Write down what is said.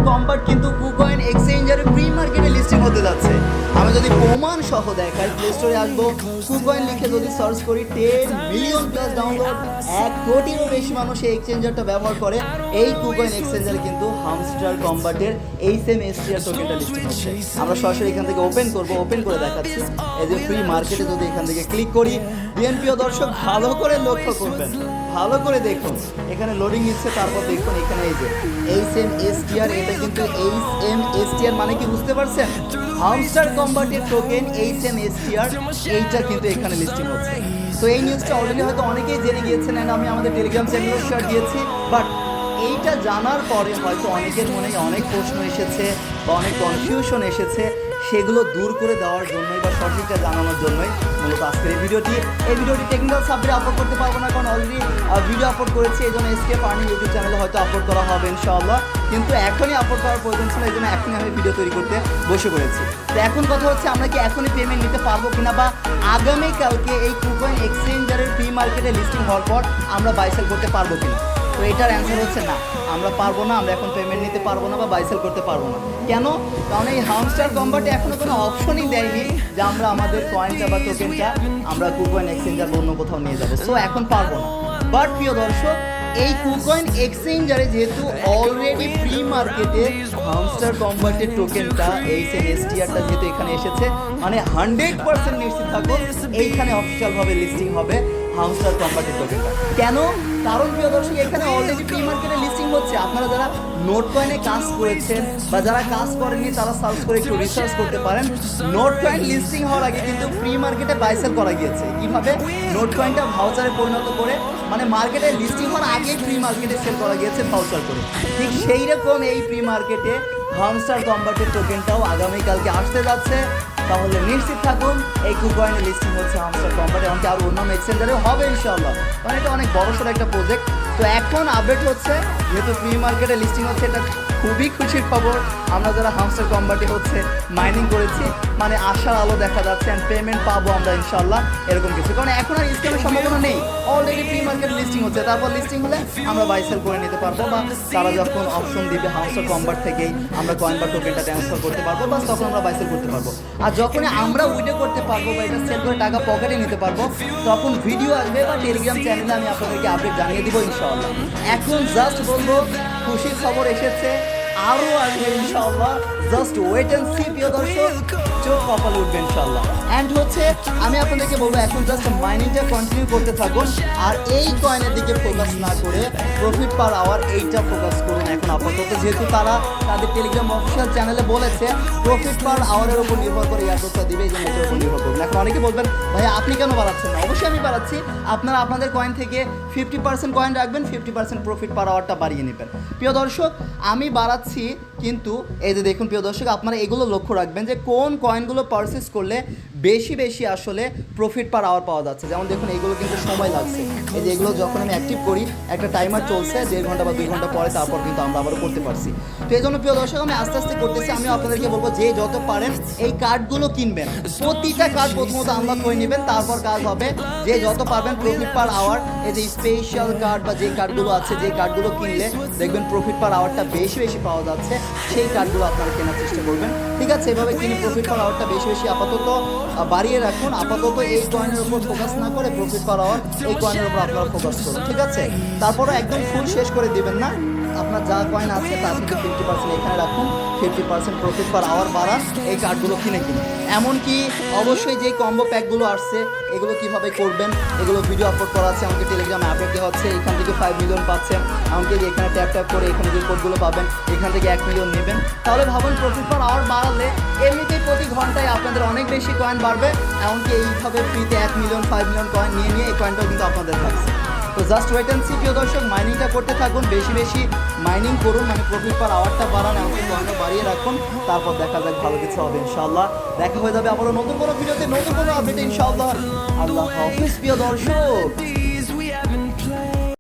Combat কিন্তু KuCoin এক্সচেঞ্জারে pre মার্কেটে listing হতে যাচ্ছে। আমি যদি প্রমাণ সহ দেখাই, প্লে স্টোরে আসবো, কুকয়েন লিখে যদি সার্চ করি, 10 মিলিয়ন প্লাস ডাউনলোড, 1 কোটিরও বেশি মানুষ এই এক্সচেঞ্জারটা ব্যবহার করে। এই কুকয়েন এক্সচেঞ্জারে কিন্তু হামস্টার কম্বাটের এই সেম এসটিআর টোকেনটা লিস্টিং হচ্ছে। আমরা সরাসরি এখান থেকে ওপেন করব, ওপেন করে দেখাচ্ছি। এই যে ফ্রি মার্কেটে যদি এখান থেকে ক্লিক করি, প্রিয় দর্শক ভালো করে লক্ষ্য করবেন, ভালো করে দেখুন, এখানে লোডিং নিচ্ছে। তারপর দেখুন এখানে এই যে HMSTR, এটা কিন্তু HMSTR মানে কি বুঝতে পারছেন? হামস্টার কম্বাটের টোকেন HMSTR, এইটা কিন্তু এখানে লিস্টিং হচ্ছে। তো এই নিউজটা অলরেডি হয়তো অনেকেই জেনে গিয়েছেন, এন্ড আমি আমাদের টেলিগ্রাম চ্যানেলেও শেয়ার দিয়েছি। বাট এইটা জানার পরে হয়তো অনেকের মনে অনেক প্রশ্ন এসেছে বা অনেক কনফিউশন এসেছে, সেগুলো দূর করে দেওয়ার জন্যই বা সঠিকটা জানানোর জন্যই মূলত আজকের এই ভিডিওটি টেকনিক্যাল সাবজেক্টে আপলোড করতে পারবো না, কারণ অলরেডি ভিডিও আপলোড করেছি। এই জন্য এসকেপ আর্নিং ইউটিউব চ্যানেলে হয়তো আপলোড করা হবে ইনশাআল্লাহ, কিন্তু এখনই আপলোড করার প্রয়োজন ছিল, এই জন্য এখনই আমি ভিডিও তৈরি করতে বসে পড়েছি। তো এখন কথা হচ্ছে, আমরা কি এখনই পেমেন্ট নিতে পারবো কিনা, বা আগামীকালকে এই কুকয়েন এক্সচেঞ্জারের প্রি মার্কেটে লিস্টিং হওয়ার পর আমরা বাই সেল করতে পারবো কিনা? তো এটার অ্যান্সার হচ্ছে না, আমরা পারবো না। আমরা এখন পেমেন্ট নিতে পারবো না বা বাই সেল করতে পারবো না। কেন? কারণ এই হামস্টার কম্বাটে এখনো কোনো অপশনই দেয়নি যে আমরা আমাদের কয়েনটা বা টোকেনটা আমরা কুকয়েন এক্সচেঞ্জার অন্য কোথাও নিয়ে যাবো। সো এখন পারবো না। বাট প্রিয় দর্শক, এই কুকয়েন এক্সচেঞ্জারে যেহেতু অলরেডি প্রি মার্কেটে হামস্টার কম্বাটের টোকেনটা HMSTRটা যেহেতু এখানে এসেছে, মানে 100% নিশ্চিত থাকো এইখানে অফিসিয়ালভাবে লিস্টিং হবে হামস্টার কম্বাটের টোকেনটা। কেন? কারণ প্রিয় দর্শক, এখানে অলরেডি প্রি মার্কেটে লিস্টিং হচ্ছে। আপনারা যারা নোট কয়েনে কাজ করেছেন বা যারা কাজ করেননি, তারা সার্চ করে একটু রিসার্চ করতে পারেন। নোট কয়েন লিস্টিং হওয়ার আগে কিন্তু প্রি মার্কেটে বাই সেল করা গিয়েছে। কিভাবে? নোট কয়েনটা ভাউচারে পরিণত করে, মানে মার্কেটে লিস্টিং হওয়ার আগে প্রি মার্কেটে সেল করা গিয়েছে ভাউচার করে। ঠিক সেই রকম এই প্রি মার্কেটে হামস্টার কম্বাটের টোকেনটাও আগামীকালকে আসতে যাচ্ছে। তাহলে নিশ্চিত থাকুন এই কুকয়েনে লিস্টিং হচ্ছে হামস্টার কম্বাটে, এমনকি আরও অন্যান্য এক্সচেঞ্জারেও হবে ইনশাআল্লাহ, কারণ এটা অনেক বড়সড় একটা প্রজেক্ট। তো এখন আপডেট হচ্ছে, যেহেতু প্রি মার্কেটে লিস্টিং হচ্ছে, এটা খুবই খুশির খবর। আমরা যারা হামস্টার কম্বাটে হচ্ছে মাইনিং করেছি, মানে আশার আলো দেখা যাচ্ছে, অ্যান্ড পেমেন্ট পাবো আমরা ইনশাআল্লাহ, এরকম কিছু। কারণ এখন আর স্ক্যামের সম্ভাবনা নেই, অলরেডি প্রি মার্কেট লিস্টিং হচ্ছে। তারপর লিস্টিং হলে আমরা বাই সেল করে নিতে পারবো, বা তারা যখন অপশন দিবে হামস্টার কম্বাট থেকেই আমরা কয়েন বা টোকেনটা ট্রান্সফার করতে পারবো, বাস তখন আমরা বাই সেল করতে পারবো। আর যখনই আমরা উইড্রো করতে পারবো বা এটা সেল করে টাকা পকেটে নিতে পারবো, তখন ভিডিও আসবে বা টেলিগ্রাম চ্যানেলে আমি আপনাদেরকে আপডেট জানিয়ে দিব ইনশাআল্লাহ। এখন জাস্ট বলবো, খুশির খবর এসেছে, আরও আসবে ইনশাআল্লাহ। জাস্ট ওয়েট অ্যান্ড সি প্রিয় দর্শক, চোখ কপালে উঠবে ইনশাআল্লাহ। অ্যান্ড হচ্ছে আমি আপনাদেরকে বলবো, এখন জাস্ট মাইনিংটা কন্টিনিউ করতে থাকুন, আর এই কয়েনের দিকে ফোকাস না করে প্রফিট পার আওয়ার এইটা ফোকাস করুন এখন আপাতত। যেহেতু তারা তাদের টেলিগ্রাম অফিসিয়াল চ্যানেলে বলেছে প্রফিট পার আওয়ারের উপর নির্ভর করে এয়ারড্রপটা দিবে, এই জন্য এটার উপর নির্ভর করুন। এখন অনেকে বলবেন, ভাই আপনি কেন বাড়াচ্ছেন না? অবশ্যই আমি বাড়াচ্ছি। আপনারা আপনাদের কয়েন থেকে 50% কয়েন রাখবেন, 50% প্রফিট পার আওয়ারটা বাড়িয়ে নেবেন। প্রিয় দর্শক, আমি বাড়াচ্ছি, কিন্তু এই যে দেখুন প্রিয় দর্শক, আপনারা এগুলো লক্ষ্য রাখবেন যে কোন কয়েনগুলো পারচেস করলে বেশি আসলে প্রফিট পার আওয়ার পাওয়া যাচ্ছে। যেমন দেখুন এইগুলো কিন্তু সময় লাগছে, এই যে এগুলো যখন আমি অ্যাক্টিভ করি একটা টাইমার চলছে 1.5 ঘন্টা বা 2 ঘন্টা পরে, তারপর কিন্তু আমরা আবারও করতে পারছি। তো এই জন্য প্রিয় দর্শক, আমি আস্তে আস্তে করতেছি। আমি আপনাদেরকে বলবো যে যত পারেন এই কার্ডগুলো কিনবেন, প্রতিটা কার্ড প্রথমত আনলক করে নেবেন, তারপর কাজ হবে যে যত পারবেন প্রফিট পার আওয়ার, এই যে স্পেশাল কার্ড বা যে কার্ডগুলো আছে, যে কার্ডগুলো কিনলে দেখবেন প্রফিট পার আওয়ারটা বেশি পাওয়া যাচ্ছে, সেই কার্ডগুলো আপনারা কেনার চেষ্টা করবেন। ঠিক আছে, এভাবে কিনে প্রফিট পার আওয়ারটা বেশি আপাতত বাড়িয়ে রাখুন। আপাতত এই কয়েনের উপর ফোকাস না করে প্রফিট পার আওয়ার এই কয়েনের উপর আপনারা ফোকাস করুন। ঠিক আছে, তারপরে একদম ফুল শেষ করে দিবেন না, আপনার যা কয়েন আছে তার থেকে 50% এখানে রাখুন, 50% প্রফিট পার আওয়ার বাড়ান এই কার্ডগুলো কিনে। এমনকি অবশ্যই যে কম্বো প্যাকগুলো আসছে এগুলো কীভাবে করবেন, এগুলো ভিডিও আপলোড করা আছে, আমাকে টেলিগ্রামে আপডেট দেওয়া হচ্ছে। এখান থেকে 5 মিলিয়ন পাচ্ছেন, এমনকি এখানে ট্যাপ করে এখানে যে কোডগুলো পাবেন এখান থেকে 1 মিলিয়ন নেবেন। তাহলে ভাবুন প্রফিট পার আওয়ার বাড়ালে এমনিতেই প্রতি ঘন্টায় আপনাদের অনেক বেশি কয়েন বাড়বে, এমনকি এইভাবে ফ্রিতে 1 মিলিয়ন 5 মিলিয়ন কয়েন নিয়ে এই কয়েনটাও কিন্তু আপনাদের থাকছে। তো জাস্ট ওয়েট অ্যান্ড সি প্রিয় দর্শক, মাইনিংটা করতে থাকুন, বেশি মাইনিং করুন, মানে প্রফিট পার আওয়ারটা বাড়ান, এমনকি কয়েনও বাড়িয়ে রাখুন, তারপর দেখা যাক ভালো কিছু হবে ইনশাআল্লাহ। দেখা হয়ে যাবে আবারও নতুন কোনো ভিডিওতে, নতুন কোনো আপডেটে ইনশাআল্লাহ। আল্লাহ হাফেজ প্রিয় দর্শক।